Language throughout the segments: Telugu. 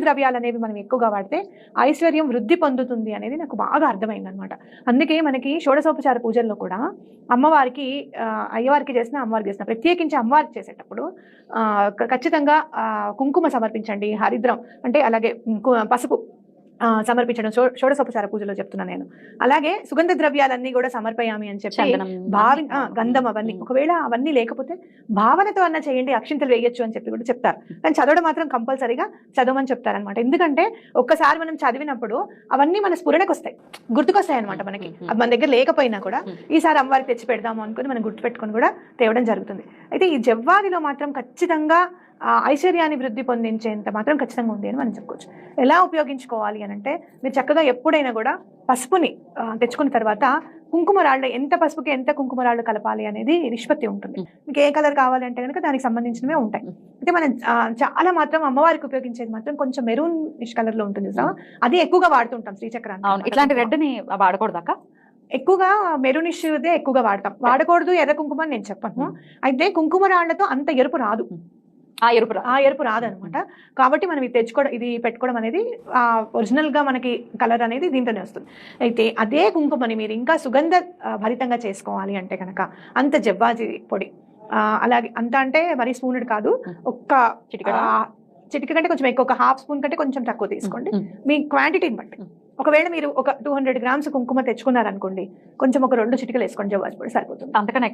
ద్రవ్యాలు అనేవి మనం ఎక్కువగా వాడితే ఐశ్వర్యం వృద్ధి పొందుతుంది అనేది నాకు బాగా అర్థమైంది అనమాట. అందుకే మనకి షోడశోపచార పూజల్లో కూడా అమ్మవారికి అయ్యవారికి చేసిన అమ్మవారికి చేసిన ప్రత్యేకించి అమ్మవారికి చేసేటప్పుడు ఖచ్చితంగా కుంకుమ సమర్పించండి, హరిద్రం అంటే అలాగే పసుపు సమర్పించడం షోడశోపచార పూజలో చెప్తున్నాను నేను. అలాగే సుగంధ ద్రవ్యాలన్నీ కూడా సమర్పయామి అని చెప్పి గంధం అవన్నీ, ఒకవేళ అవన్నీ లేకపోతే భావనతో అన్న చేయండి, అక్షింతలు వేయొచ్చు అని చెప్పి కూడా చెప్తారు. కానీ చదవడం మాత్రం కంపల్సరీగా చదవమని చెప్తారనమాట. ఎందుకంటే ఒక్కసారి మనం చదివినప్పుడు అవన్నీ మన స్ఫురణకు వస్తాయి, గుర్తుకొస్తాయి అనమాట మనకి. అది మన దగ్గర లేకపోయినా కూడా ఈసారి అమ్మవారికి తెచ్చి పెడదాము అనుకుని మనం గుర్తుపెట్టుకుని కూడా తేవడం జరుగుతుంది. అయితే ఈ జవ్వాదిలో మాత్రం ఖచ్చితంగా ఐశ్వర్యాన్ని వృద్ధి పొందించేంత మాత్రం ఖచ్చితంగా ఉంది అని మనం చెప్పుకోవచ్చు. ఎలా ఉపయోగించుకోవాలి అని అంటే, మీరు చక్కగా ఎప్పుడైనా కూడా పసుపుని తెచ్చుకున్న తర్వాత కుంకుమ రాళ్ళు, ఎంత పసుపుకి ఎంత కుంకుమ రాళ్ళు కలపాలి అనేది నిష్పత్తి ఉంటుంది. మీకు ఏ కలర్ కావాలి అంటే కనుక దానికి సంబంధించినవే ఉంటాయి. అయితే మనం చాలా మాత్రం అమ్మవారికి ఉపయోగించేది మాత్రం కొంచెం మెరూన్ కలర్ లో ఉంటుంది, అది ఎక్కువగా వాడుతుంటాం శ్రీచక్రాన్ని. ఇట్లాంటి రెడ్ ని వాడకూడదాక? ఎక్కువగా మెరూనిష్దే ఎక్కువగా వాడతాం, వాడకూడదు ఎర్ర కుంకుమ అని నేను చెప్పను. అయితే కుంకుమ రాళ్లతో అంత ఎరుపు రాదు, ఆ ఎరుపు రాదనమాట. కాబట్టి మనం ఇది తెచ్చుకోవడం, ఇది పెట్టుకోవడం అనేది ఒరిజినల్ గా మనకి కలర్ అనేది దీంట్లోనే వస్తుంది. అయితే అదే కుంకుమని మీరు ఇంకా సుగంధ భరితంగా చేసుకోవాలి అంటే కనుక అంత జవ్వాది పొడి, అలాగే అంత అంటే మరి స్పూన్ కాదు, ఒక్క చిటిక కంటే కొంచెం ఎక్కువ, ఒక హాఫ్ స్పూన్ కంటే కొంచెం తక్కువ తీసుకోండి మీ క్వాంటిటీని బట్టి. ఒకవేళ మీరు ఒక 200 గ్రామ్స్ కుంకుమ తెచ్చుకున్నారనుకోండి, కొంచెం ఒక 2 చిటికలు వేసుకోండి, జవ్వాది పొడి సరిపోతుంది. అంతకన్నా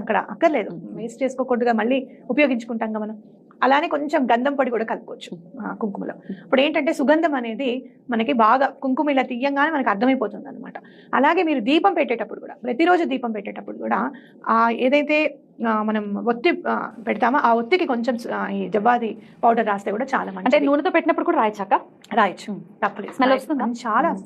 అక్కడ అక్కర్లేదు, వేస్ట్ చేసుకోకుండా మళ్ళీ ఉపయోగించుకుంటాం కదా మనం. అలానే కొంచెం గంధం పొడి కూడా కలుపుకోవచ్చు కుంకుమలో. ఇప్పుడు ఏంటంటే సుగంధం అనేది మనకి బాగా కుంకుమ ఇలా తీయంగానే మనకి అర్థమైపోతుంది అనమాట. అలాగే మీరు దీపం పెట్టేటప్పుడు కూడా, ప్రతిరోజు దీపం పెట్టేటప్పుడు కూడా ఏదైతే మనం ఒత్తి పెడతామో ఆ ఒత్తికి కొంచెం ఈ జవ్వాది పౌడర్ రాస్తే కూడా చాలా మంచి. అంటే నూనెతో పెట్టినప్పుడు కూడా రాయొచ్చు, తప్పలేదు, స్మెల్ వస్తుంది, చాలా